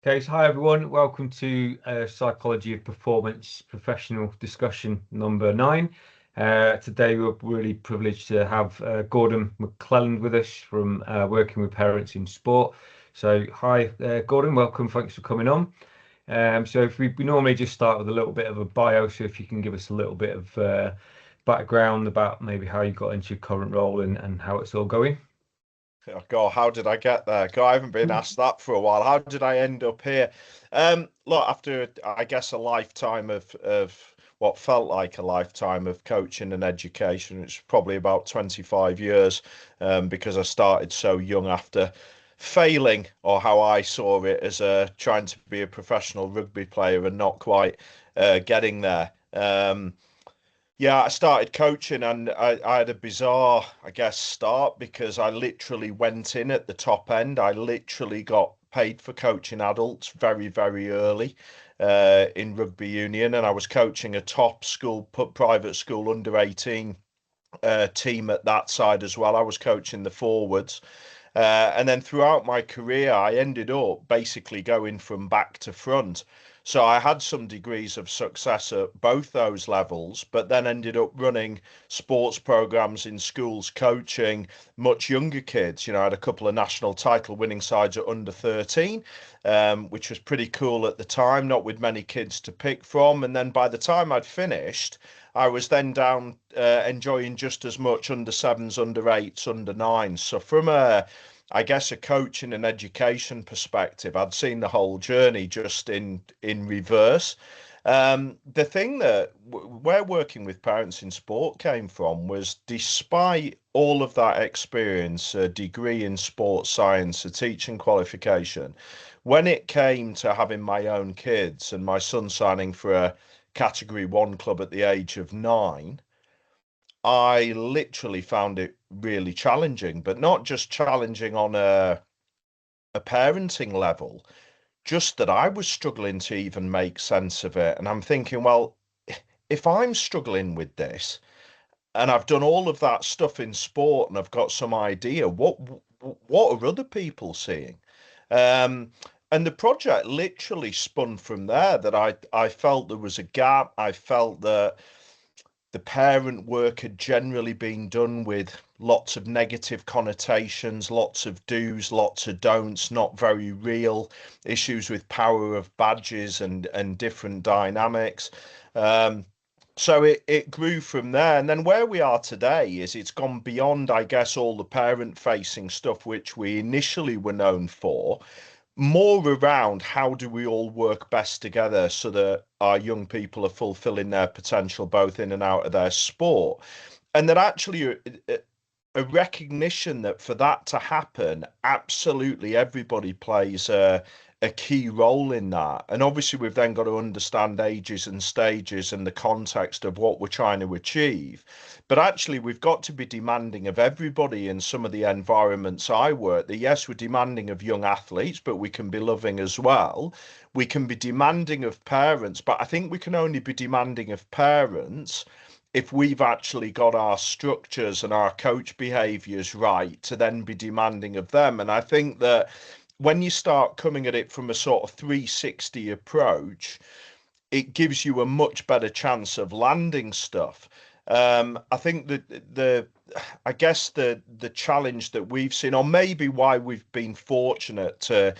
Okay, so hi everyone. Welcome to Psychology of Performance Professional Discussion number 9. Today we're really privileged to have Gordon MacLelland with us from Working with Parents in Sport. So hi Gordon, welcome. Thanks for coming on. So if we normally just start with a little bit of a bio, so if you can give us a little bit of background about maybe how you got into your current role and how it's all going. Oh, God, how did I get there? God, I haven't been asked that for a while. How did I end up here? Look, after I guess a lifetime of what felt like a lifetime of coaching and education, it's probably about 25 years, because I started so young after failing, or how I saw it as trying to be a professional rugby player and not quite getting there. Yeah, I started coaching and I had a bizarre, I guess, start because I literally went in at the top end. I literally got paid for coaching adults very, very early in rugby union, and I was coaching a top school, private school under 18 team at that side as well. I was coaching the forwards. And then throughout my career, I ended up basically going from back to front. So I had some degrees of success at both those levels, but then ended up running sports programs in schools, coaching much younger kids. I had a couple of national title winning sides at under 13, which was pretty cool at the time, not with many kids to pick from. And then by the time I'd finished, I was then down enjoying just as much under sevens, under eights, under nines. So from I guess a coaching and education perspective, I'd seen the whole journey just in reverse. The thing that where working with parents in sport came from was, despite all of that experience, a degree in sports science, a teaching qualification, when it came to having my own kids and my son signing for a Category 1 club at the age of 9, I literally found it really challenging, but not just challenging on a parenting level, just that I was struggling to even make sense of it. And I'm thinking, well, if I'm struggling with this and I've done all of that stuff in sport and I've got some idea, what are other people seeing? Um, and the project literally spun from there, that I felt there was a gap. I felt that the parent work had generally been done with lots of negative connotations, lots of do's, lots of don'ts, not very real, issues with power of badges and different dynamics. Um, so it grew from there. And then where we are today is it's gone beyond, I guess, all the parent facing stuff which we initially were known for, more around how do we all work best together so that our young people are fulfilling their potential both in and out of their sport. And that actually a recognition that for that to happen, absolutely everybody plays a key role in that. And obviously, we've then got to understand ages and stages and the context of what we're trying to achieve. But actually, we've got to be demanding of everybody in some of the environments I work. That yes, we're demanding of young athletes, but we can be loving as well. We can be demanding of parents, but I think we can only be demanding of parents if we've actually got our structures and our coach behaviors right to then be demanding of them. And I think that when you start coming at it from a sort of 360 approach, it gives you a much better chance of landing stuff. I think that I guess the challenge that we've seen, or maybe why we've been fortunate to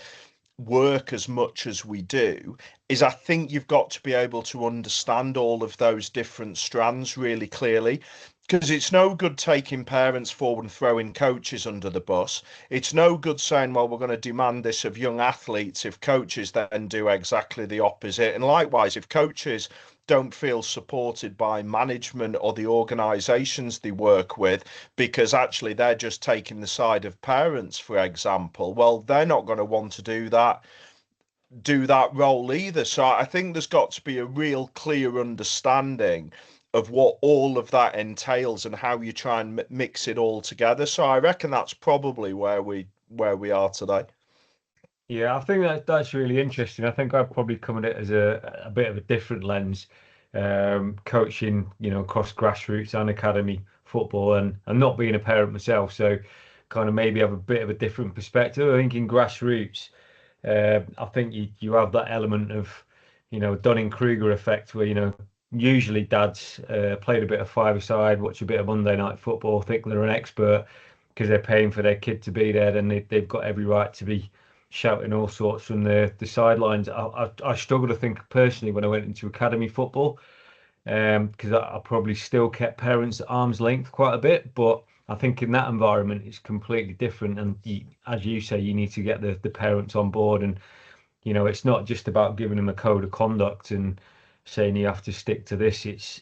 work as much as we do, is I think you've got to be able to understand all of those different strands really clearly. Because it's no good taking parents forward and throwing coaches under the bus. It's no good saying, well, we're going to demand this of young athletes if coaches then do exactly the opposite. And likewise, if coaches don't feel supported by management or the organizations they work with, because actually they're just taking the side of parents, for example, well, they're not going to want to do that role either. So I think there's got to be a real clear understanding of what all of that entails and how you try and mix it all together. So I reckon that's probably where we are today. Yeah, I think that's really interesting. I think I'd probably come at it as a bit of a different lens, coaching, across grassroots and academy football, and not being a parent myself, so kind of maybe have a bit of a different perspective. I think in grassroots, I think you have that element of, Dunning-Kruger effect where, usually dads played a bit of five-a-side, watch a bit of Monday Night Football, think they're an expert because they're paying for their kid to be there. Then they've got every right to be shouting all sorts from the sidelines. I struggle to think personally when I went into academy football, because I probably still kept parents at arm's length quite a bit, but I think in that environment it's completely different. And as you say, you need to get the parents on board, and it's not just about giving them a code of conduct and saying you have to stick to this. It's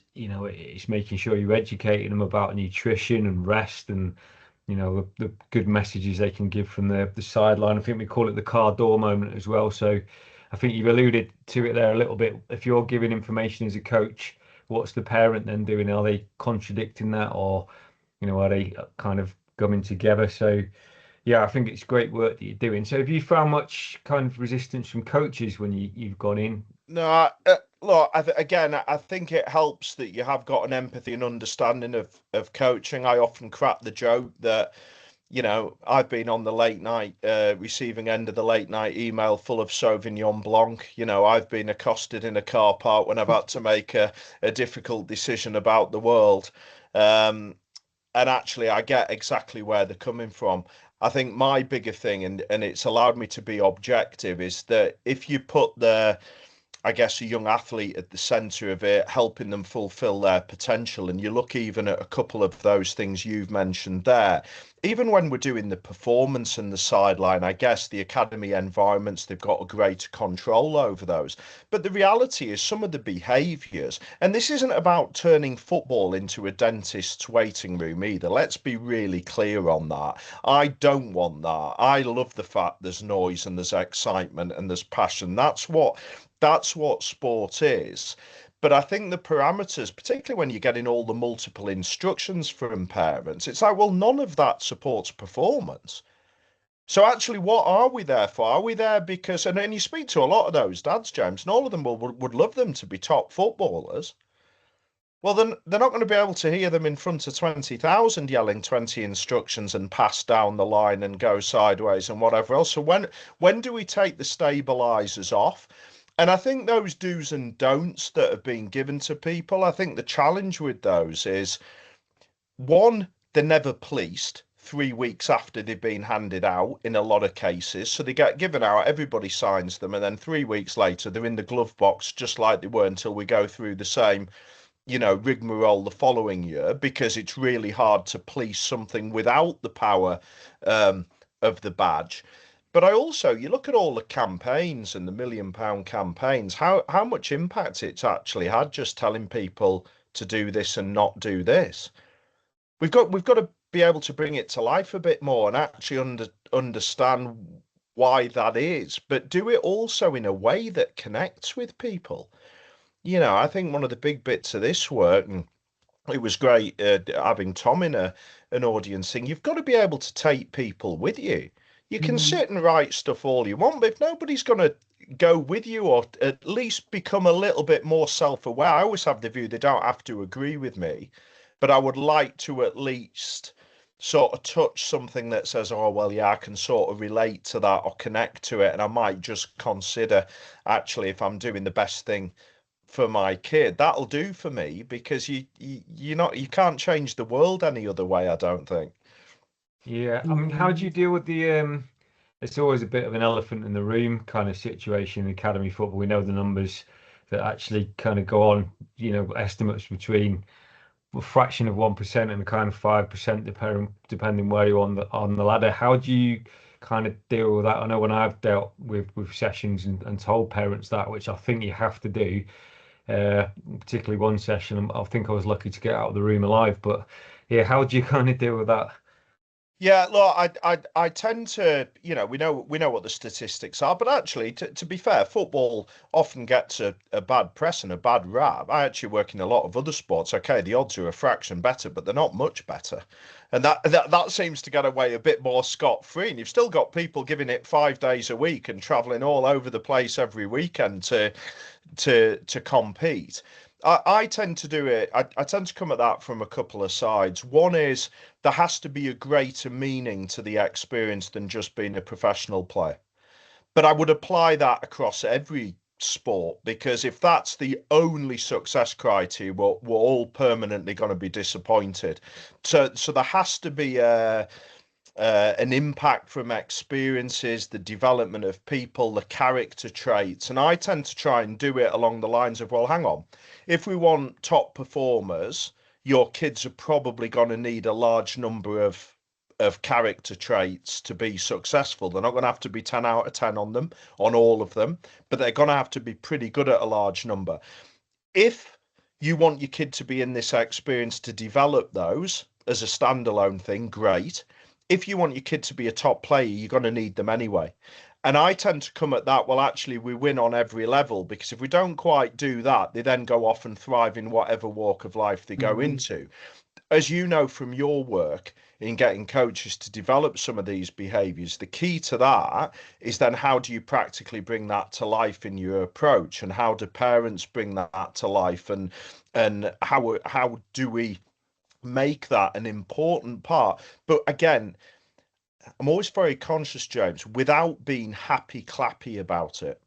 making sure you're educating them about nutrition and rest, and the good messages they can give from the sideline. I think we call it the car door moment as well. So I think you've alluded to it there a little bit. If you're giving information as a coach, what's the parent then doing? Are they contradicting that, or are they kind of coming together? So yeah, I think it's great work that you're doing. So have you found much kind of resistance from coaches when you've gone in? No, look, again, I think it helps that you have got an empathy and understanding of coaching. I often crack the joke that, I've been on the late night, receiving end of the late night email full of Sauvignon Blanc. I've been accosted in a car park when I've had to make a difficult decision about the world. Um, and actually, I get exactly where they're coming from. I think my bigger thing, and it's allowed me to be objective, is that if you put I guess, a young athlete at the centre of it, helping them fulfill their potential. And you look even at a couple of those things you've mentioned there. Even when we're doing the performance and the sideline, I guess the academy environments, they've got a greater control over those. But the reality is some of the behaviours, and this isn't about turning football into a dentist's waiting room either. Let's be really clear on that. I don't want that. I love the fact there's noise and there's excitement and there's passion. That's what sport is. But I think the parameters, particularly when you're getting all the multiple instructions from parents, it's like, well, none of that supports performance. So actually, what are we there for? Are we there because, and then you speak to a lot of those dads, James, and all of them would love them to be top footballers. Well, then they're not going to be able to hear them in front of 20,000 yelling 20 instructions and pass down the line and go sideways and whatever else. So when do we take the stabilizers off? And I think those do's and don'ts that have been given to people, I think the challenge with those is one, they're never policed 3 weeks after they've been handed out in a lot of cases. So they get given out, everybody signs them, and then 3 weeks later they're in the glove box just like they were until we go through the same, rigmarole the following year, because it's really hard to police something without the power um, of the badge. But I also, you look at all the campaigns and the £1 million campaigns, how much impact it's actually had just telling people to do this and not do this. We've got to be able to bring it to life a bit more and actually understand why that is, but do it also in a way that connects with people. I think one of the big bits of this work, and it was great having Tom in an audience thing. You've got to be able to take people with you. You can sit and write stuff all you want, but if nobody's going to go with you or at least become a little bit more self-aware, I always have the view they don't have to agree with me, but I would like to at least sort of touch something that says, oh, well, yeah, I can sort of relate to that or connect to it. And I might just consider actually if I'm doing the best thing for my kid, that'll do for me because you can't change the world any other way, I don't think. Yeah, I mean, how do you deal with it's always a bit of an elephant in the room kind of situation in academy football. We know the numbers that actually kind of go on, estimates between a fraction of 1% and a kind of 5%, depending where you're on the ladder. How do you kind of deal with that? I know when I've dealt with sessions and told parents that, which I think you have to do, particularly one session, I think I was lucky to get out of the room alive. But yeah, how do you kind of deal with that? Yeah, look, I tend to, we know what the statistics are, but actually, to be fair, football often gets a bad press and a bad rap. I actually work in a lot of other sports. Okay, the odds are a fraction better, but they're not much better, and that seems to get away a bit more scot-free. And you've still got people giving it 5 days a week and traveling all over the place every weekend to compete. I tend to do it. I tend to come at that from a couple of sides. One is there has to be a greater meaning to the experience than just being a professional player. But I would apply that across every sport, because if that's the only success criteria, we're all permanently going to be disappointed. So there has to be an impact from experiences, the development of people, the character traits. And I tend to try and do it along the lines of, well, hang on, if we want top performers, your kids are probably going to need a large number of character traits to be successful. They're not going to have to be 10 out of 10 on them, on all of them, but they're going to have to be pretty good at a large number. If you want your kid to be in this experience to develop those as a standalone thing, great. If you want your kid to be a top player, you're going to need them anyway. And I tend to come at that, well, actually, we win on every level, because if we don't quite do that, they then go off and thrive in whatever walk of life they go into. As you know from your work in getting coaches to develop some of these behaviors, the key to that is then how do you practically bring that to life in your approach, and how do parents bring that to life, and how do we make that an important part? But again, I'm always very conscious, James, without being happy clappy about it.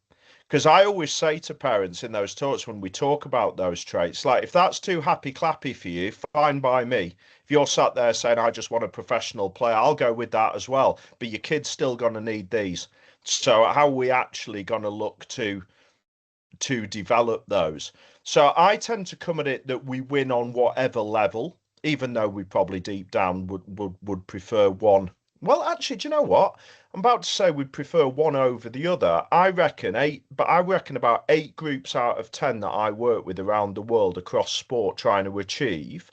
Because I always say to parents in those talks when we talk about those traits, like, if that's too happy clappy for you, fine by me. If you're sat there saying, I just want a professional player, I'll go with that as well. But your kid's still going to need these. So how are we actually going to look to develop those? So I tend to come at it that we win on whatever level, even though we probably deep down would prefer one. Well, actually, do you know what? I'm about to say we'd prefer one over the other. I reckon about 8 groups out of 10 that I work with around the world across sport trying to achieve,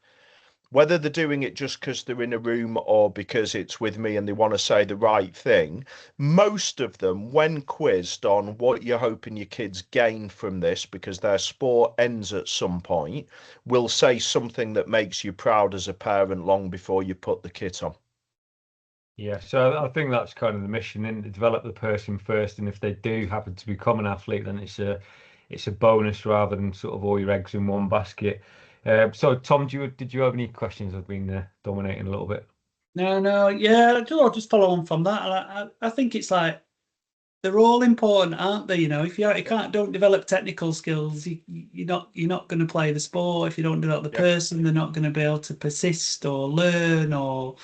whether they're doing it just because they're in a room or because it's with me and they want to say the right thing, most of them, when quizzed on what you're hoping your kids gain from this, because their sport ends at some point, will say something that makes you proud as a parent long before you put the kit on. Yeah, so I think that's kind of the mission, and to develop the person first. And if they do happen to become an athlete, then it's a bonus rather than sort of all your eggs in one basket. So Tom, did you have any questions? I've been dominating a little bit. No, yeah, I'll just follow on from that. And I think it's like they're all important, aren't they? If you don't develop technical skills, you're not going to play the sport. If you don't develop the person, they're not going to be able to persist or learn or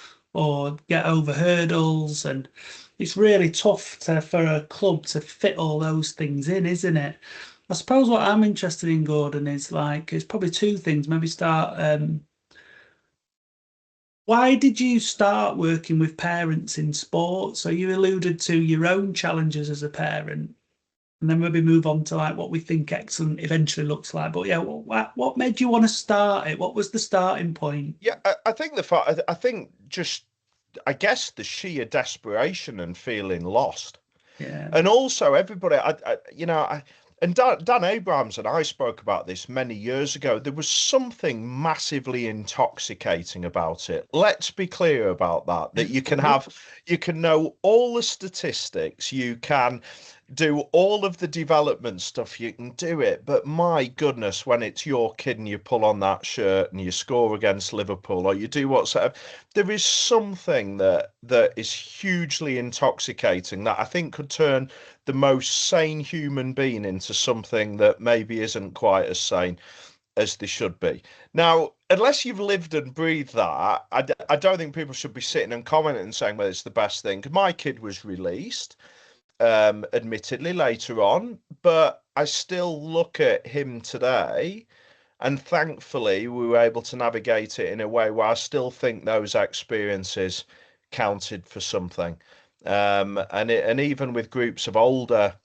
get over hurdles. And it's really tough for a club to fit all those things in, isn't it? I suppose what I'm interested in, Gordon, is like it's probably two things. Maybe start. Why did you start working with parents in sport? So you alluded to your own challenges as a parent, and then maybe move on to like what we think excellent eventually looks like. But yeah, what made you want to start it? What was the starting point? Yeah, I think I think just, I guess, the sheer desperation and feeling lost. Yeah. And also everybody, and Dan Abrams and I spoke about this many years ago. There was something massively intoxicating about it. Let's be clear about that you can know all the statistics, you can do all of the development stuff, you can do it, but my goodness, when it's your kid and you pull on that shirt and you score against Liverpool or you do whatsoever, there is something that is hugely intoxicating that I think could turn the most sane human being into something that maybe isn't quite as sane as they should be. Now, unless you've lived and breathed that, I don't think people should be sitting and commenting and saying, well, it's the best thing. My kid was released, admittedly later on, but I still look at him today, and thankfully we were able to navigate it in a way where I still think those experiences counted for something. And even with groups of older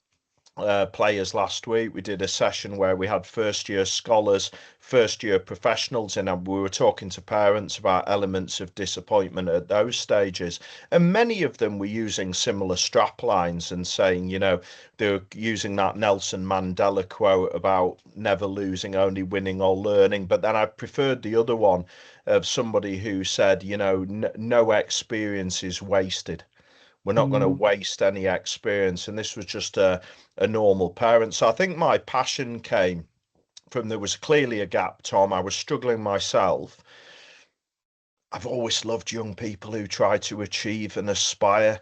players last week, we did a session where we had first year scholars, first year professionals in, and we were talking to parents about elements of disappointment at those stages. And many of them were using similar strap lines and saying, they were using that Nelson Mandela quote about never losing, only winning or learning. But then I preferred the other one of somebody who said, no experience is wasted. We're not going to waste any experience. And this was just a normal parent. So I think my passion came from, there was clearly a gap, Tom. I was struggling myself. I've always loved young people who try to achieve and aspire.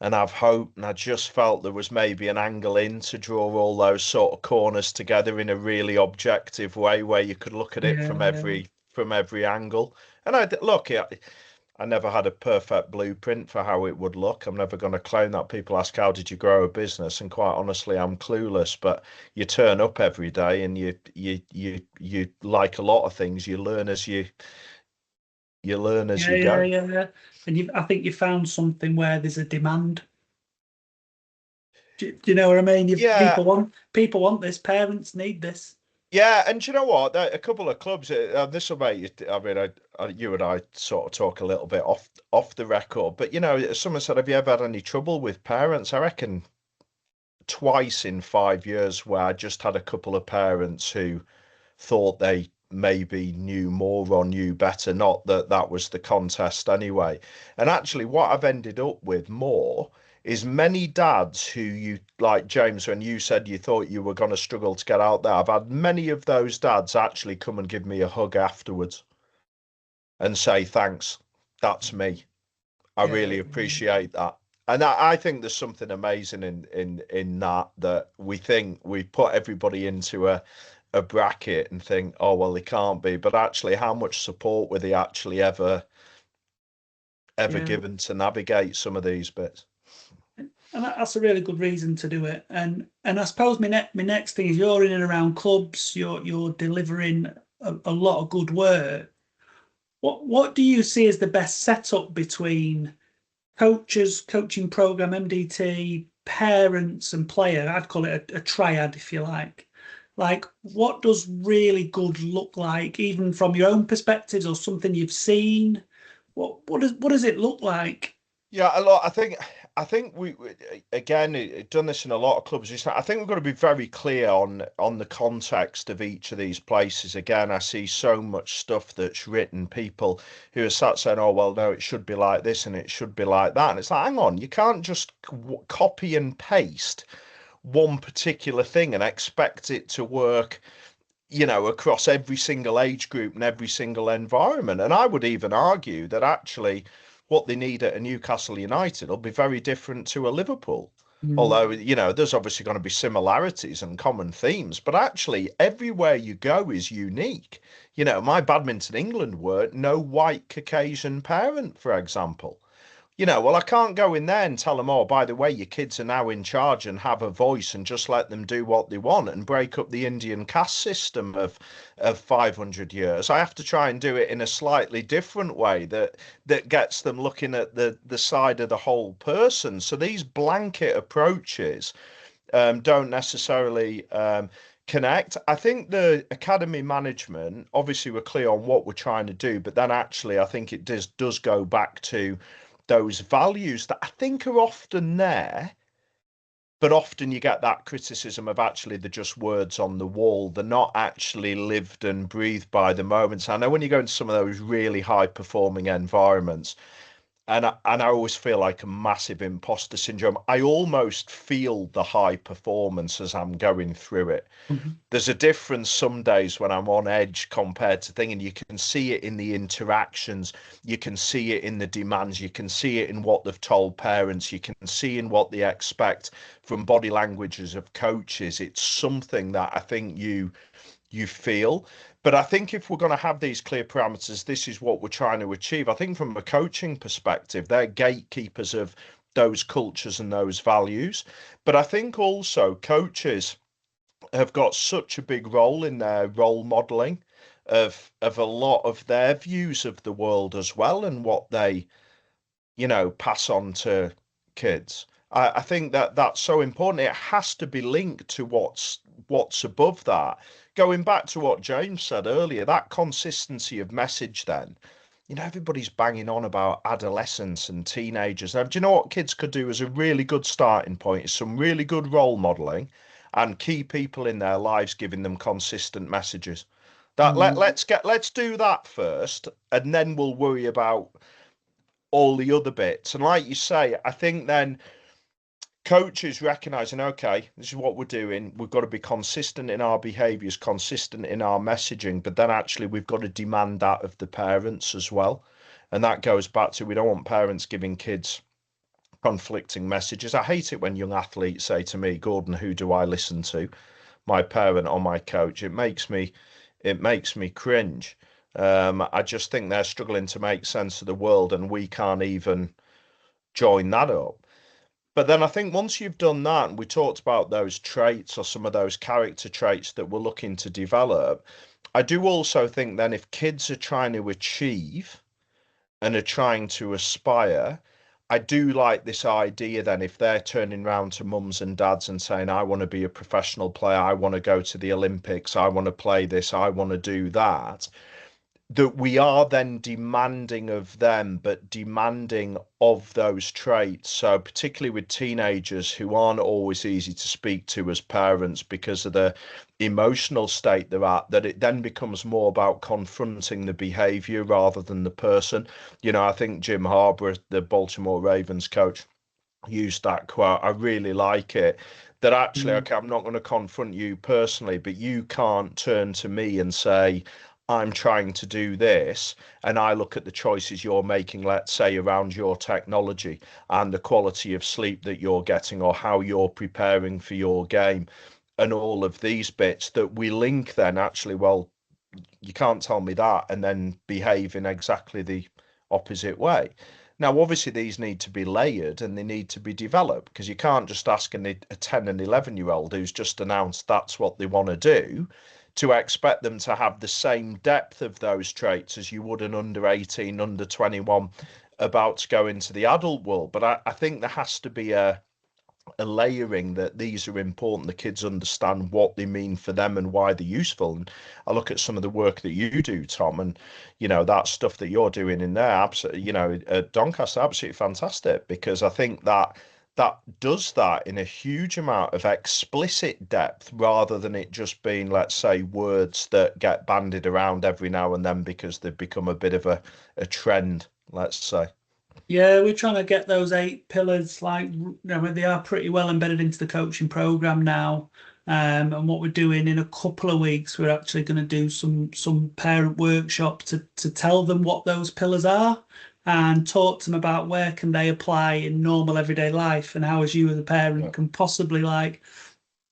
and have hope. And I just felt there was maybe an angle in to draw all those sort of corners together in a really objective way, where you could look at it Yeah, yeah. from every angle. And I never had a perfect blueprint for how it would look. I'm never going to claim that. People ask, how did you grow a business? And quite honestly, I'm clueless. But you turn up every day, and you like a lot of things, you learn as you learn as Yeah, you yeah, go. yeah. And I think you found something where there's a demand. Do you know what I mean? Yeah, People want this. Parents need this. yeah, and do you know what? A couple of clubs. This will make you. I mean, you and I sort of talk a little bit off the record, but someone said, "Have you ever had any trouble with parents?" I reckon twice in 5 years, where I just had a couple of parents who thought they maybe knew more or knew better. Not that that was the contest anyway. And actually, what I've ended up with more is many dads who, you like, James, when you said you thought you were going to struggle to get out there, I've had many of those dads actually come and give me a hug afterwards and say, thanks, that's me. I Yeah, really appreciate that. And I think there's something amazing in that we think we put everybody into a bracket and think, oh well, they can't be. But actually, how much support were they actually ever yeah. given to navigate some of these bits? And that's a really good reason to do it. And I suppose my next thing is, you're in and around clubs. You're delivering a lot of good work. What do you see as the best setup between coaches, coaching program, MDT, parents, and player? I'd call it a triad, if you like. Like, what does really good look like, even from your own perspectives or something you've seen? What does it look like? Yeah, a lot. I think again done this in a lot of clubs. I think we've got to be very clear on the context of each of these places. Again, I see so much stuff that's written, people who are sat saying, "Oh well, no, it should be like this and it should be like that," and it's like, hang on, you can't just copy and paste one particular thing and expect it to work, across every single age group and every single environment. And I would even argue that actually what they need at a Newcastle United will be very different to a Liverpool. Mm, Although, there's obviously going to be similarities and common themes, but actually everywhere you go is unique. My Badminton England were no white Caucasian parent, for example. Well, I can't go in there and tell them, oh, by the way, your kids are now in charge and have a voice, and just let them do what they want and break up the Indian caste system of 500 years. I have to try and do it in a slightly different way that gets them looking at the side of the whole person. So these blanket approaches don't necessarily connect. I think the academy management, obviously, we're clear on what we're trying to do, but then actually, I think it does go back to those values that I think are often there, but often you get that criticism of actually they're just words on the wall. They're not actually lived and breathed by the moments. I know when you go into some of those really high performing environments, and I always feel like a massive imposter syndrome. I almost feel the high performance as I'm going through it. mhm. There's a difference some days when I'm on edge compared to thing, and you can see it in the interactions, you can see it in the demands, you can see it in what they've told parents, you can see in what they expect from body languages of coaches. It's something that I think you feel. But I think if we're going to have these clear parameters, this is what we're trying to achieve. I think from a coaching perspective, they're gatekeepers of those cultures and those values. But I think also coaches have got such a big role in their role modeling of a lot of their views of the world as well, and what they pass on to kids. I think that that's so important. It has to be linked to what's above that. Going back to what James said earlier, that consistency of message then. Everybody's banging on about adolescents and teenagers. Now, do you know what kids could do as a really good starting point? Is some really good role modeling and key people in their lives giving them consistent messages. That Mm. let's do that first, and then we'll worry about all the other bits. And like you say, I think then coaches recognizing, okay, this is what we're doing. We've got to be consistent in our behaviors, consistent in our messaging, but then actually we've got to demand that of the parents as well. And that goes back to, we don't want parents giving kids conflicting messages. I hate it when young athletes say to me, Gordon, who do I listen to? My parent or my coach? It makes me cringe. I just think they're struggling to make sense of the world, and we can't even join that up. But then I think once you've done that, and we talked about those traits or some of those character traits that we're looking to develop, I do also think then if kids are trying to achieve and are trying to aspire, I do like this idea then if they're turning around to mums and dads and saying, I want to be a professional player, I want to go to the Olympics, I want to play this, I want to do that, that we are then demanding of them, but demanding of those traits. So particularly with teenagers who aren't always easy to speak to as parents because of the emotional state they're at, that it then becomes more about confronting the behavior rather than the person. I think Jim Harbaugh, the Baltimore Ravens coach, used that quote. I really like it. That actually, okay, I'm not going to confront you personally, but you can't turn to me and say, I'm trying to do this, and I look at the choices you're making, let's say, around your technology and the quality of sleep that you're getting or how you're preparing for your game and all of these bits, that we link then actually, well, you can't tell me that and then behave in exactly the opposite way. Now, obviously, these need to be layered and they need to be developed, because you can't just ask a 10 and 11-year-old who's just announced that's what they want to do to expect them to have the same depth of those traits as you would an under 18, under 21 about to go into the adult world. But I think there has to be a layering, that these are important. The kids understand what they mean for them and why they're useful. And I look at some of the work that you do, Tom, and that stuff that you're doing in there, absolutely, at Doncaster, absolutely fantastic, because I think that does that in a huge amount of explicit depth rather than it just being, let's say, words that get bandied around every now and then because they've become a bit of a trend, let's say. Yeah, we're trying to get those 8 pillars, they are pretty well embedded into the coaching program now. And what we're doing in a couple of weeks, we're actually going to do some parent workshops to tell them what those pillars are and talk to them about where can they apply in normal everyday life, and how, as you as a parent, can possibly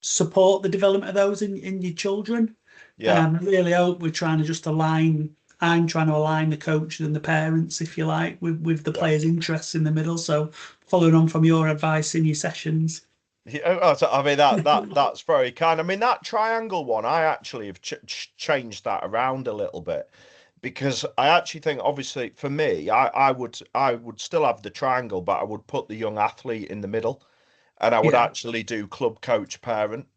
support the development of those in your children. I really hope we're trying to just align. I'm trying to align the coaches and the parents, if you like, with the players' interests in the middle. So, following on from your advice in your sessions. Yeah, I mean that's very kind. I mean, that triangle one, I actually have changed that around a little bit, because I actually think, obviously, for me, I would still have the triangle, but I would put the young athlete in the middle, and I would actually do club, coach, parent.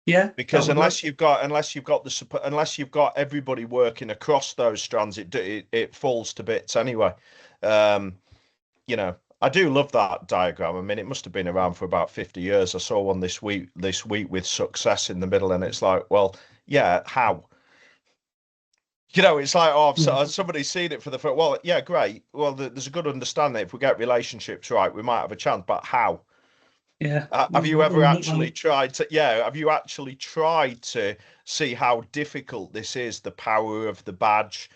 Yeah, because unless you've got the support, unless you've got everybody working across those strands, it falls to bits anyway. I do love that diagram. I mean, it must have been around for about 50 years. I saw one this week with success in the middle, and it's like, well, yeah, how? It's like, oh, somebody's seen it for the first. Well, yeah, great. Well, there's a good understanding. If we get relationships right, we might have a chance. But how? Yeah. Have you ever actually tried to? Yeah. Have you actually tried to see how difficult this is? The power of the badge,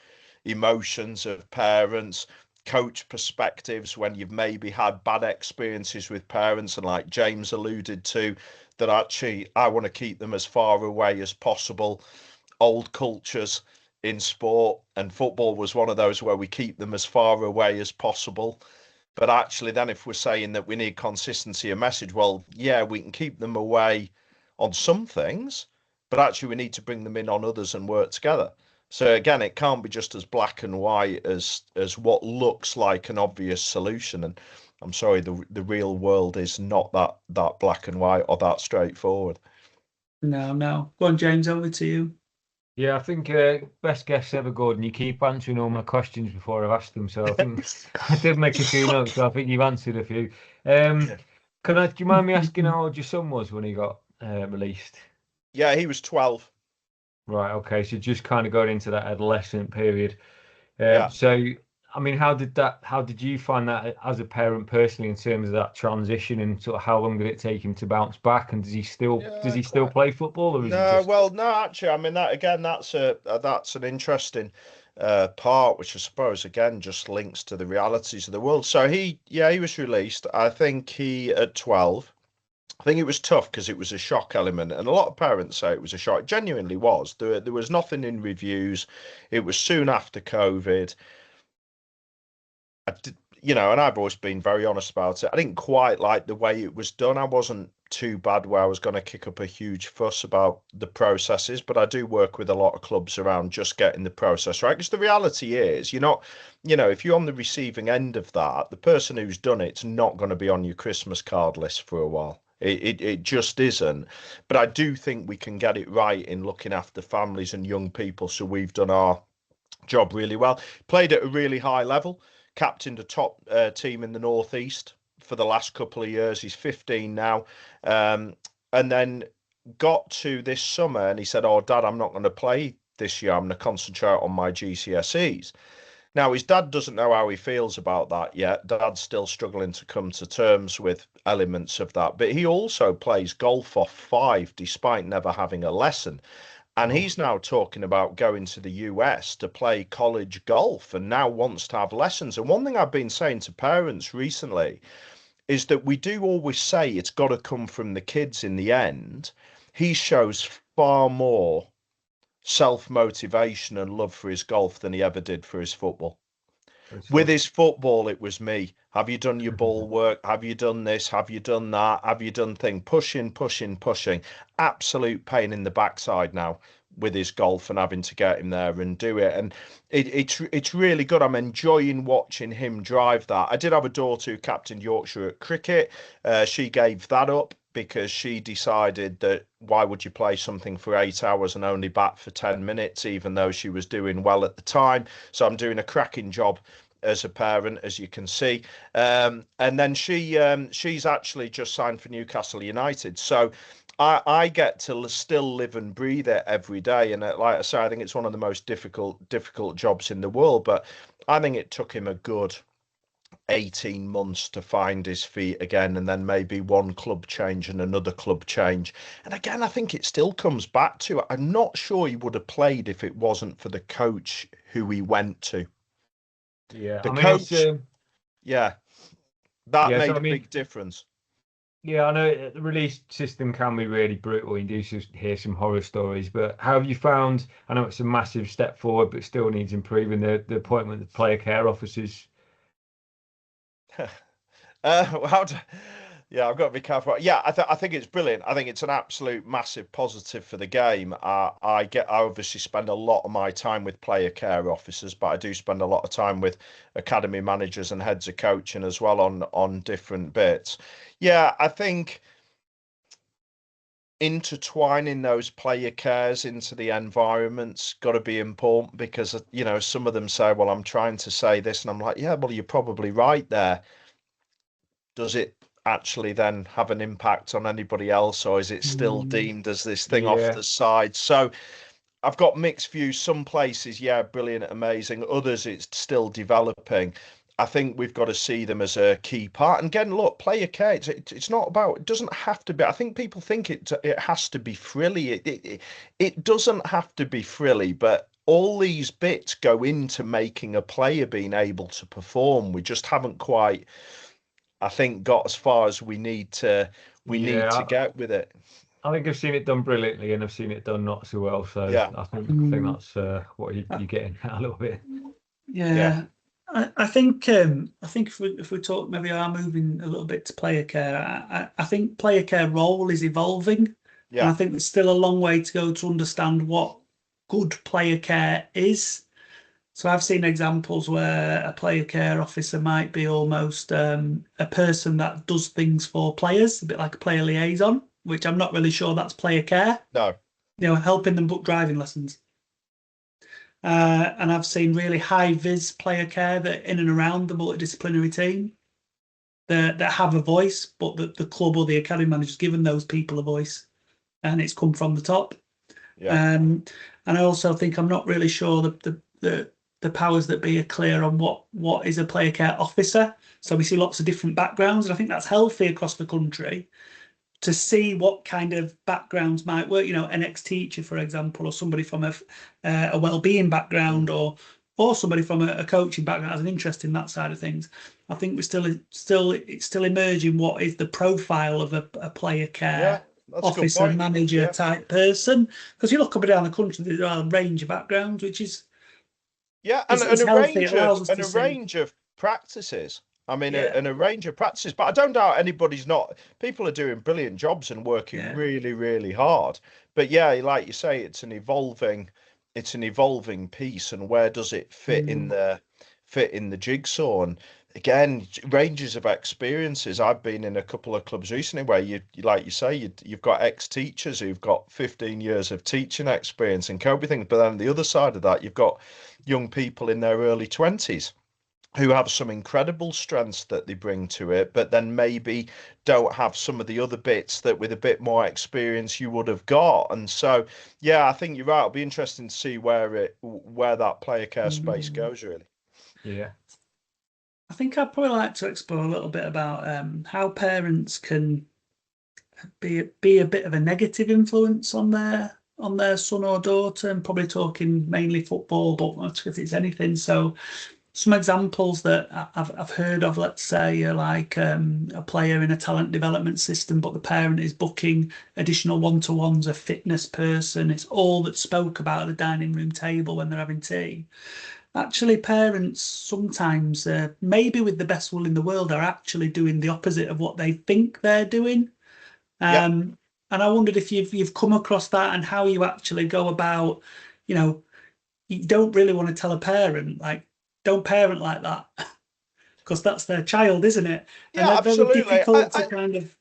emotions of parents, coach perspectives when you've maybe had bad experiences with parents, and like James alluded to, that actually I want to keep them as far away as possible. Old cultures in sport, and football was one of those where we keep them as far away as possible. But actually, then if we're saying that we need consistency of message, well, yeah, we can keep them away on some things, but actually we need to bring them in on others and work together. So again, it can't be just as black and white as what looks like an obvious solution. And I'm sorry, the real world is not that black and white or that straightforward. No. Go on, James, over to you. Yeah, I think best guess ever, Gordon. You keep answering all my questions before I've asked them, so I think I did make a few notes. So I think you've answered a few. Do you mind me asking how old your son was when he got released? Yeah, he was 12. Right. Okay. So just kind of going into that adolescent period. Yeah. So, I mean, how did you find that as a parent personally in terms of that transition, and sort of how long did it take him to bounce back? And does he still play football, or is he just? Well, no, actually, I mean, that again, that's an interesting part, which I suppose again just links to the realities of the world. So he was released. I think he at 12. I think it was tough because it was a shock element, and a lot of parents say it was a shock. It genuinely was. There was nothing in reviews. It was soon after COVID. I did, and I've always been very honest about it. I didn't quite like the way it was done. I wasn't too bad where I was going to kick up a huge fuss about the processes, but I do work with a lot of clubs around just getting the process right. Because the reality is, you're not, if you're on the receiving end of that, the person who's done it's not going to be on your Christmas card list for a while. It just isn't. But I do think we can get it right in looking after families and young people. So we've done our job really well. Played at a really high level, captained a top team in the Northeast for the last couple of years. He's 15 now. And then got to this summer and he said, "Oh, Dad, I'm not going to play this year. I'm going to concentrate on my GCSEs." Now, his dad doesn't know how he feels about that yet. Dad's still struggling to come to terms with elements of that. But he also plays golf off 5 despite never having a lesson. And he's now talking about going to the US to play college golf and now wants to have lessons. And one thing I've been saying to parents recently is that we do always say it's got to come from the kids in the end. He shows far more self-motivation and love for his golf than he ever did for his football. With his football, it was me. Have you done your ball work? Have you done this? Have you done that? Have you done thing? Pushing. Absolute pain in the backside now with his golf and having to get him there and do it. And it's really good. I'm enjoying watching him drive that. I did have a daughter who captained Yorkshire at cricket. She gave that up because she decided that why would you play something for 8 hours and only bat for 10 minutes, even though she was doing well at the time. So I'm doing a cracking job as a parent, as you can see. And then she's actually just signed for Newcastle United. So I get to still live and breathe it every day. And like I say, I think it's one of the most difficult jobs in the world. But I think it took him a good 18 months to find his feet again, and then maybe one club change and another club change. And again, I think it still comes back to, I'm not sure he would have played if it wasn't for the coach who he went to. Yeah, the coach, that made a big difference. Yeah, I know the release system can be really brutal. You do hear some horror stories, but how have you found, I know it's a massive step forward, but still needs improving, the appointment of player care officers? I've got to be careful. Yeah, I think it's brilliant. I think it's an absolute massive positive for the game. I obviously spend a lot of my time with player care officers, but I do spend a lot of time with academy managers and heads of coaching as well on different bits. Yeah, I think intertwining those player cares into the environment's got to be important because, some of them say, well, I'm trying to say this, and I'm like, yeah, well, you're probably right there. Does it actually then have an impact on anybody else, or is it still deemed as this thing off the side? So I've got mixed views. Some places, yeah, brilliant, amazing. Others, it's still developing. I think we've got to see them as a key part. And again, look, player care, it's not about, it doesn't have to be, I think people think it has to be frilly. It doesn't have to be frilly, but all these bits go into making a player being able to perform. We just haven't quite, I think, got as far as we need to get with it. I think I've seen it done brilliantly, and I've seen it done not so well. So yeah. I think that's what you're getting at a little bit. Yeah. I think if we talk, maybe are moving a little bit to player care. I think player care role is evolving. Yeah. And I think there's still a long way to go to understand what good player care is. So I've seen examples where a player care officer might be almost a person that does things for players, a bit like a player liaison, which I'm not really sure that's player care. No. Helping them book driving lessons. And I've seen really high-vis player care that in and around the multidisciplinary team that have a voice, but the club or the academy manager's given those people a voice, and it's come from the top. Yeah. And I also think I'm not really sure the powers that be are clear on what is a player care officer. So we see lots of different backgrounds, and I think that's healthy across the country to see what kind of backgrounds might work. An ex-teacher, for example, or somebody from a well-being background, or or somebody from a coaching background has an interest in that side of things. I think it's still emerging what is the profile of a player care that's a good officer, point. manager type person. Because you look up and down the country, there are a range of backgrounds, which is and is a healthy. It range of allows us to see. range of practices. I mean, Yeah. a range of practices. But I don't doubt anybody's not. People are doing brilliant jobs and working Yeah. really, really hard. But yeah, like you say, it's an evolving piece, and where does it fit in the jigsaw? And again, ranges of experiences. I've been in a couple of clubs recently where like you say, you've got ex-teachers who've got 15 years of teaching experience and coaching things, but then on the other side of that, you've got young people in their early 20s who have some incredible strengths that they bring to it, but then maybe don't have some of the other bits that with a bit more experience you would have got. And so, yeah, I think you're right. It'll be interesting to see where that player care space goes, really. Yeah. I think I'd probably like to explore a little bit about how parents can be a bit of a negative influence on their son or daughter, and probably talking mainly football, but not if it's anything. So some examples that I've heard of, let's say, are like a player in a talent development system, but the parent is booking additional one-to-ones, a fitness person. It's all that's spoke about at the dining room table when they're having tea. Actually, parents sometimes, maybe with the best will in the world, are actually doing the opposite of what they think they're doing. And I wondered if you've come across that, and how you actually go about, you don't really want to tell a parent, like, don't parent like that, because that's their child, isn't it? And they're very Absolutely. difficult to kind of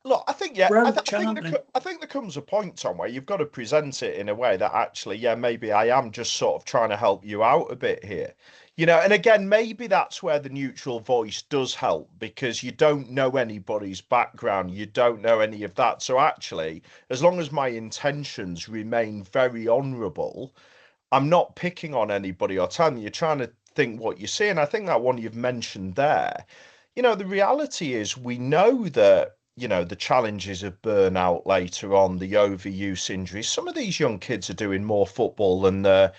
Look, I think broach, I aren't they? think there comes a point, Tom, where you've got to present it in a way that actually, maybe I am just sort of trying to help you out a bit here. And again, maybe that's where the neutral voice does help, because you don't know anybody's background, you don't know any of that. So actually, as long as my intentions remain very honourable, I'm not picking on anybody or telling you, you're trying to think what you see. And I think that one you've mentioned there, the reality is we know that, the challenges of burnout later on, the overuse injuries, some of these young kids are doing more football than the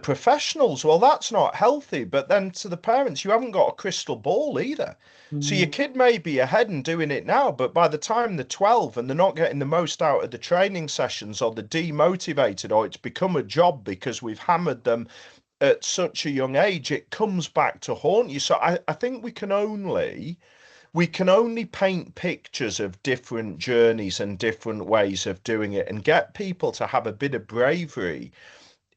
professionals. Well, that's not healthy. But then to the parents, you haven't got a crystal ball either. So your kid may be ahead and doing it now, but by the time they're 12 and they're not getting the most out of the training sessions, or they're demotivated, or it's become a job because we've hammered them at such a young age, it comes back to haunt you. So I think we can only paint pictures of different journeys and different ways of doing it, and get people to have a bit of bravery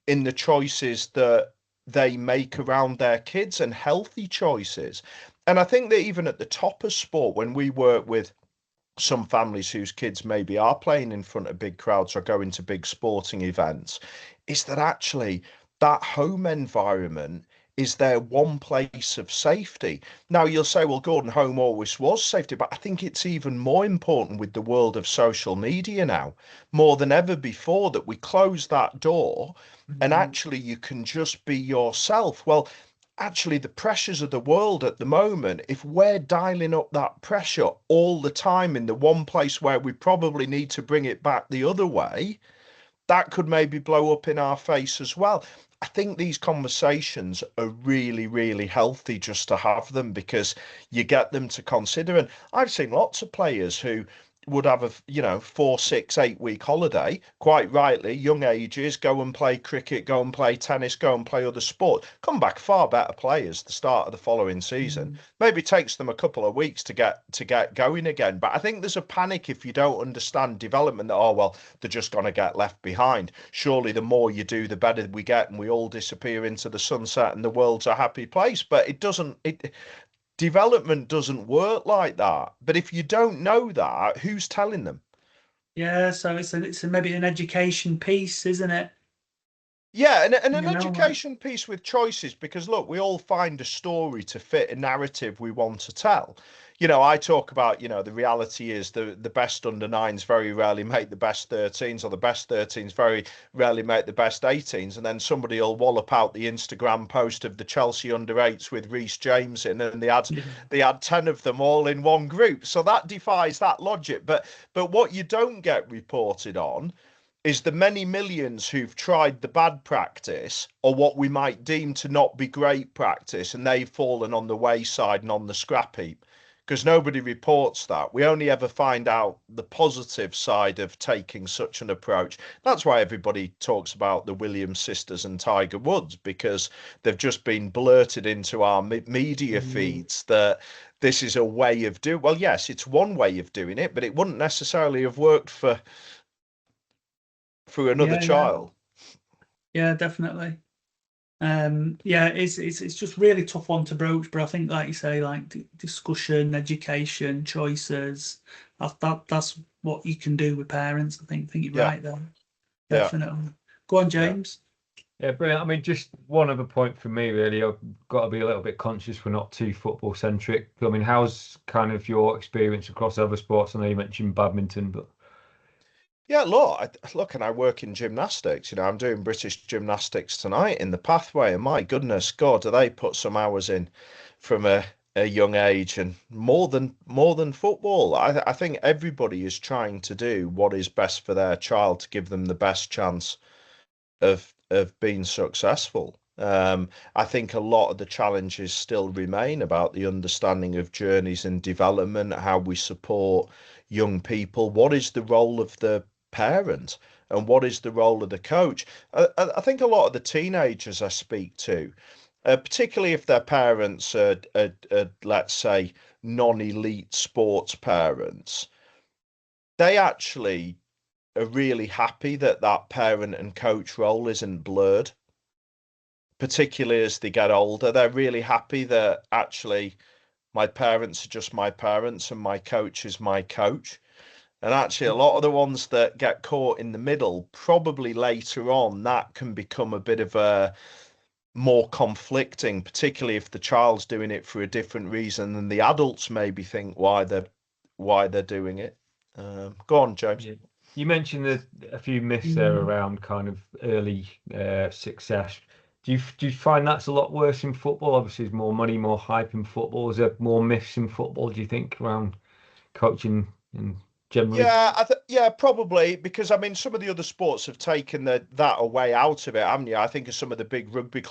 in the choices that they make around their kids, and healthy choices. And I think that even at the top of sport, when we work with some families whose kids maybe are playing in front of big crowds or going to big sporting events, is that actually that home environment is their one place of safety. Now, you'll say, well, Gordon, home always was safety, but I think it's even more important with the world of social media now, more than ever before, that we close that door and actually you can just be yourself. Well, actually, the pressures of the world at the moment, if we're dialing up that pressure all the time in the one place where we probably need to bring it back the other way, that could maybe blow up in our face as well. I think these conversations are really, really healthy just to have them, because you get them to consider. And I've seen lots of players who would have a 4, 6, 8 week holiday, quite rightly, young ages, go and play cricket, go and play tennis, go and play other sport, come back far better players the start of the following season. Maybe takes them a couple of weeks to get going again. But I think there's a panic if you don't understand development, that, oh well, they're just going to get left behind. Surely the more you do, the better we get, and we all disappear into the sunset and the world's a happy place. But development doesn't work like that. But if you don't know that, who's telling them? Yeah, so it's maybe an education piece, isn't it? Yeah, and an education piece with choices, because look, we all find a story to fit a narrative we want to tell. I talk about, the reality is the best under nines very rarely make the best 13s, or the best 13s very rarely make the best 18s. And then somebody will wallop out the Instagram post of the Chelsea under eights with Reece James in, and they had 10 of them all in one group. So that defies that logic. But what you don't get reported on is the many millions who've tried the bad practice or what we might deem to not be great practice, and they've fallen on the wayside and on the scrap heap, because nobody reports that. We only ever find out the positive side of taking such an approach. That's why everybody talks about the Williams sisters and Tiger Woods, because they've just been blurted into our media feeds that this is a way of doing. Well, yes, it's one way of doing it, but it wouldn't necessarily have worked for another child. Yeah, definitely. Yeah, it's just really tough one to broach, but I think, like you say, like discussion, education, choices, that's what you can do with parents. I think you're right there. Definitely. Go on, James. Yeah, brilliant. I mean, just one other point for me, really. I've got to be a little bit conscious we're not too football centric. I mean, how's kind of your experience across other sports? I know you mentioned badminton, but yeah, look, and I work in gymnastics. You know, I'm doing British gymnastics tonight in the pathway, and my goodness, God, do they put some hours in from a young age, and more than football. I think everybody is trying to do what is best for their child to give them the best chance of being successful. I think a lot of the challenges still remain about the understanding of journeys and development, how we support young people. What is the role of the parent and what is the role of the coach? I think a lot of the teenagers I speak to, particularly if their parents are let's say, non-elite sports parents, they actually are really happy that that parent and coach role isn't blurred, particularly as they get older. They're really happy that actually my parents are just my parents and my coach is my coach. And actually, a lot of the ones that get caught in the middle, probably later on, that can become a bit of a more conflicting, particularly if the child's doing it for a different reason than the adults maybe think why they're doing it. Go on, James. yeah. You mentioned a few myths there around kind of early success. Do you find that's a lot worse in football? Obviously, there's more money, more hype in football. Is there more myths in football, do you think, around coaching and generally? Yeah, probably, because I mean some of the other sports have taken that away out of it, haven't you? I think of some of the big rugby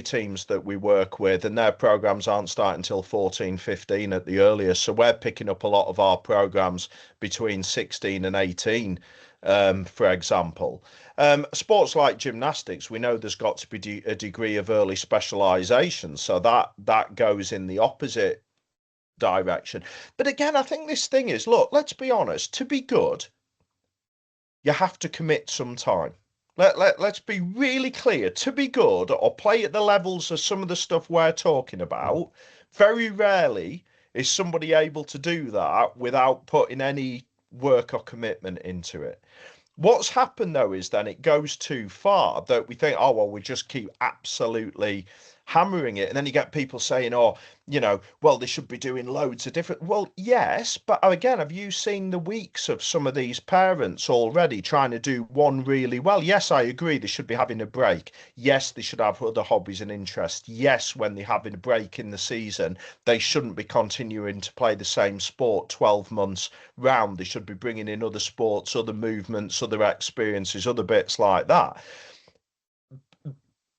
teams that we work with, and their programs aren't starting until 14, 15 at the earliest. So we're picking up a lot of our programs between 16 and 18, for example. Sports like gymnastics, we know there's got to be a degree of early specialisation, so that goes in the opposite direction. But again, I think this thing is, look, let's be honest, to be good, you have to commit some time. Let's be really clear. To be good or play at the levels of some of the stuff we're talking about, very rarely is somebody able to do that without putting any work or commitment into it. What's happened though is then it goes too far that we think, oh, well, we just keep absolutely hammering it. And then you get people saying, oh, well, they should be doing loads of different. Well, yes, but again, have you seen the weeks of some of these parents already trying to do one really well? Yes, I agree. They should be having a break. Yes, they should have other hobbies and interests. Yes, when they're having a break in the season, they shouldn't be continuing to play the same sport 12 months round. They should be bringing in other sports, other movements, other experiences, other bits like that.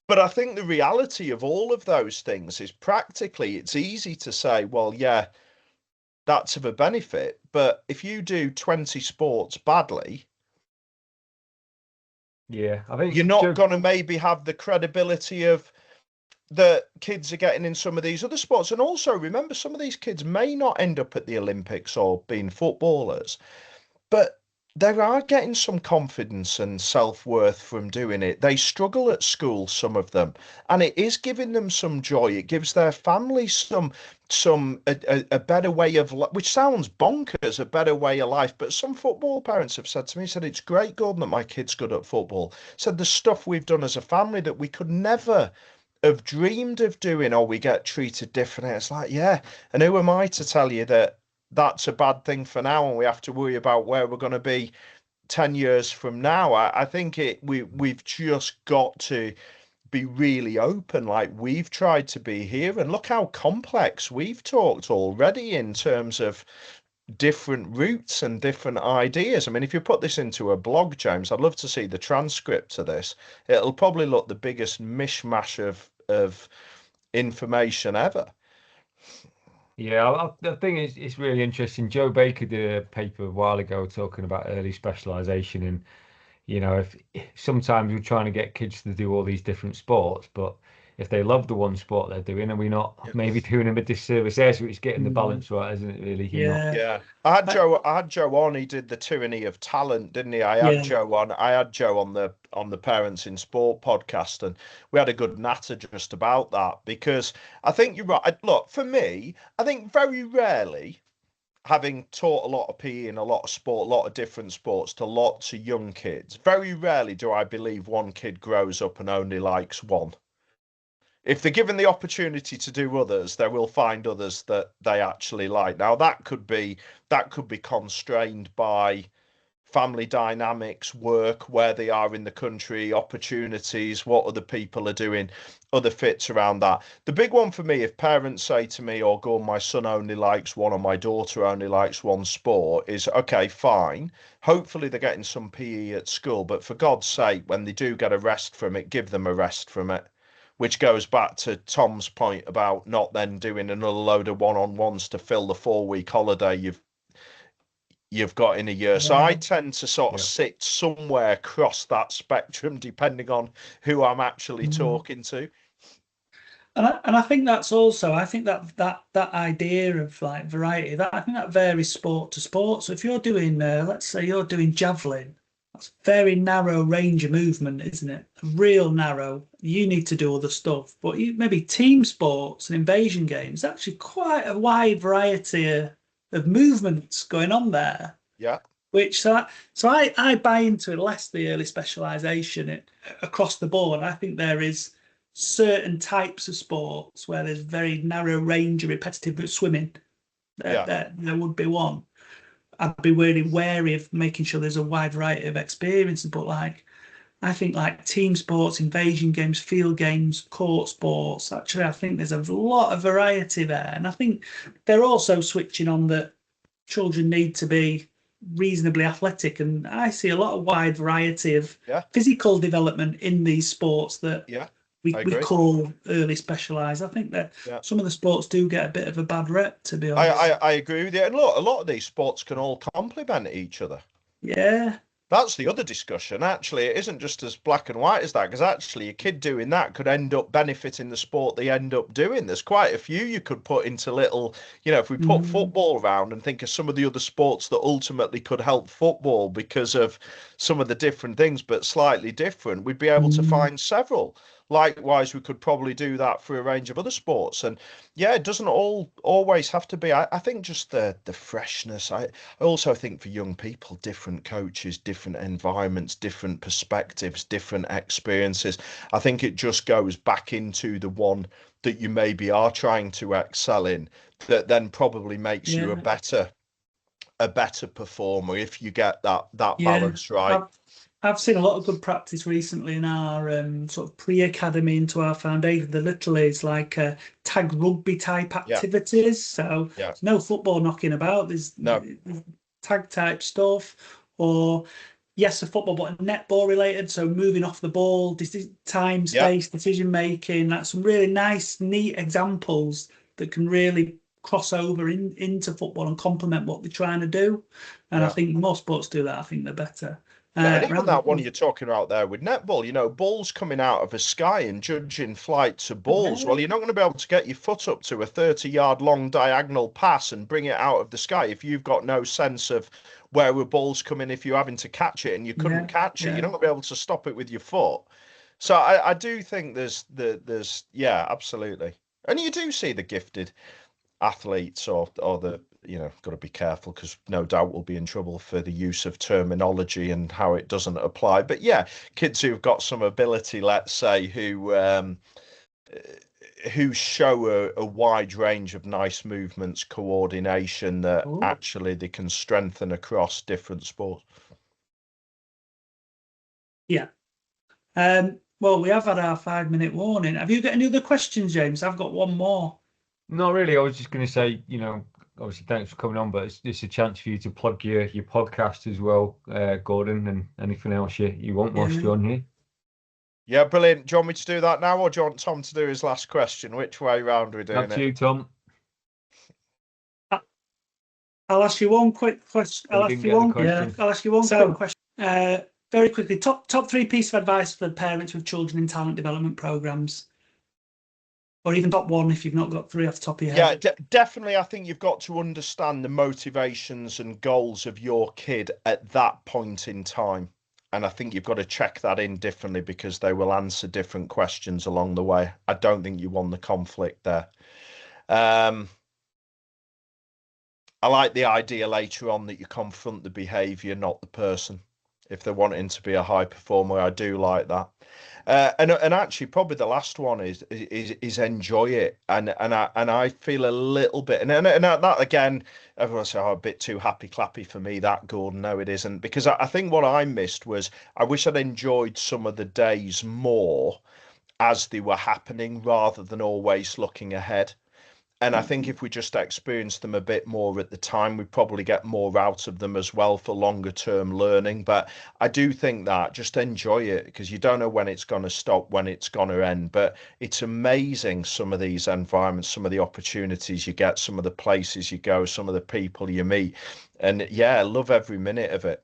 But I think the reality of all of those things is practically it's easy to say, well, yeah, that's of a benefit. But if you do 20 sports badly, I think you're not going to maybe have the credibility of the kids are getting in some of these other sports. And also remember, some of these kids may not end up at the Olympics or being footballers, but they are getting some confidence and self-worth from doing it. They struggle at school, some of them, and it is giving them some joy. It gives their family a better way of life, which sounds bonkers, a better way of life. But some football parents have said to me, said, it's great, Gordon, that my kid's good at football. Said the stuff we've done as a family that we could never have dreamed of doing, or we get treated differently. It's like, yeah, and who am I to tell you that that's a bad thing for now and we have to worry about where we're going to be 10 years from now? I think we've just got to be really open like we've tried to be here, and look how complex we've talked already in terms of different routes and different ideas. I mean, if you put this into a blog, James, I'd love to see the transcript to this. It'll probably look the biggest mishmash of information ever. Yeah, the thing is, it's really interesting. Joe Baker did a paper a while ago talking about early specialization, and if sometimes we're trying to get kids to do all these different sports, but if they love the one sport they're doing, are we not maybe doing them a disservice there? So it's getting the balance right, isn't it? Really, Yeah. I had Joe on. He did the tyranny of talent, didn't he? I had Joe on. I had Joe on the Parents in Sport podcast, and we had a good natter just about that, because I think you're right. Look, for me, I think very rarely, having taught a lot of PE and a lot of sport, a lot of different sports to lots of young kids, very rarely do I believe one kid grows up and only likes one. If they're given the opportunity to do others, they will find others that they actually like. Now, that could be constrained by family dynamics, work, where they are in the country, opportunities, what other people are doing, other fits around that. The big one for me, if parents say to me, "Oh, go, my son only likes one or my daughter only likes one sport," is okay, fine. Hopefully they're getting some PE at school, but for God's sake, when they do get a rest from it, give them a rest from it. Which goes back to Tom's point about not then doing another load of one-on-ones to fill the 4-week holiday you've got in a year. So I tend to sort of sit somewhere across that spectrum, depending on who I'm actually talking to. And I think that's also, I think that idea of like variety, I think that varies sport to sport. So if you're doing, let's say you're doing javelin, that's a very narrow range of movement, isn't it? Real narrow. You need to do other stuff. But maybe team sports and invasion games, actually quite a wide variety of movements going on there. Yeah. Which I buy into it less, the early specialization across the board. I think there is certain types of sports where there's very narrow range of repetitive, but swimming, there would be one. I'd be really wary of making sure there's a wide variety of experiences. But I think like team sports, invasion games, field games, court sports, actually, I think there's a lot of variety there. And I think they're also switching on that children need to be reasonably athletic. And I see a lot of wide variety of physical development in these sports that we call early specialised. I think that some of the sports do get a bit of a bad rep, to be honest. I agree with you. And look, a lot of these sports can all complement each other. Yeah. That's the other discussion. Actually, it isn't just as black and white as that, because actually a kid doing that could end up benefiting the sport they end up doing. There's quite a few you could put into little, if we put football around and think of some of the other sports that ultimately could help football because of some of the different things, but slightly different, we'd be able to find several. Likewise, we could probably do that for a range of other sports. And it doesn't always have to be. I think just the freshness. I also think for young people, different coaches, different environments, different perspectives, different experiences. I think it just goes back into the one that you maybe are trying to excel in, that then probably makes you a better performer if you get that balance right. I've seen a lot of good practice recently in our sort of pre-academy into our foundation. The littlies, like tag rugby type activities. So there's no football knocking about. There's tag type stuff, or a football, but netball related. So moving off the ball, time, space, decision making. That's some really nice, neat examples that can really cross over into football and complement what they're trying to do. And I think most sports do that. I think they're better. And even that one you're talking about there with netball, balls coming out of the sky and judging flights of balls. Well, you're not going to be able to get your foot up to a 30-yard long diagonal pass and bring it out of the sky if you've got no sense of where a ball's coming, if you're having to catch it and you couldn't catch it. You're not going to be able to stop it with your foot. So I do think there's absolutely. And you do see the gifted athletes or the got to be careful, because no doubt we'll be in trouble for the use of terminology and how it doesn't apply. But kids who've got some ability, let's say, who show a wide range of nice movements, coordination that actually they can strengthen across different sports. Yeah. Well, we have had our 5-minute warning. Have you got any other questions, James? I've got one more. Not really. I was just going to say, obviously thanks for coming on, but it's a chance for you to plug your podcast as well, Gordon, and anything else you want whilst you're on here. Yeah, brilliant. Do you want me to do that now, or do you want Tom to do his last question? Which way round are we doing Up to you, Tom. I'll ask you one quick question. I'll ask you one quick question. Very quickly, top 3 pieces of advice for parents with children in talent development programs, or even top 1 if you've not got 3 off the top of your head. Yeah, definitely. I think you've got to understand the motivations and goals of your kid at that point in time. And I think you've got to check that in differently because they will answer different questions along the way. I don't think you want the conflict there. I like the idea later on that you confront the behaviour, not the person. If they're wanting to be a high performer, I do like that. And actually, probably the last one is enjoy it, and I feel a little bit, and that again, everyone say, oh, a bit too happy clappy for me, that, Gordon. No, it isn't, because I think what I missed was I wish I'd enjoyed some of the days more as they were happening rather than always looking ahead. And I think if we just experience them a bit more at the time, we probably get more out of them as well for longer term learning. But I do think that just enjoy it, because you don't know when it's going to stop, when it's going to end. But it's amazing, some of these environments, some of the opportunities you get, some of the places you go, some of the people you meet. And yeah, I love every minute of it.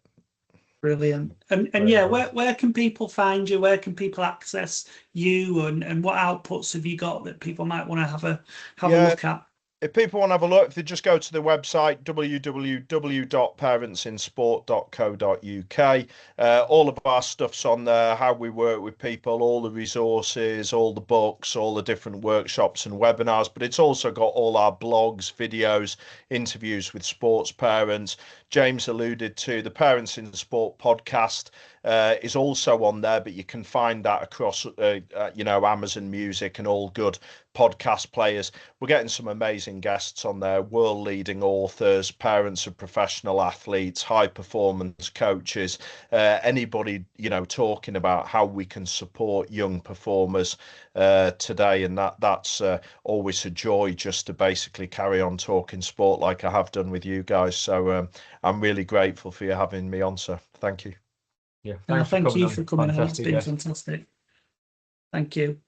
Brilliant. And yeah, where can people find you? Where can people access you? And what outputs have you got that people might want to have a look at? If people want to have a look, if they just go to the website, www.parentsinsport.co.uk, all of our stuff's on there, how we work with people, all the resources, all the books, all the different workshops and webinars. But it's also got all our blogs, videos, interviews with sports parents. James alluded to the Parents in Sport podcast is also on there, but you can find that across, Amazon Music and all good podcast players. We're getting some amazing guests on there, world leading authors, parents of professional athletes, high performance coaches, anybody, talking about how we can support young performers today. And that's always a joy, just to basically carry on talking sport like I have done with you guys. So I'm really grateful for you having me on, sir. Thank you. Yeah, thank you for coming on. It's been fantastic. Thank you.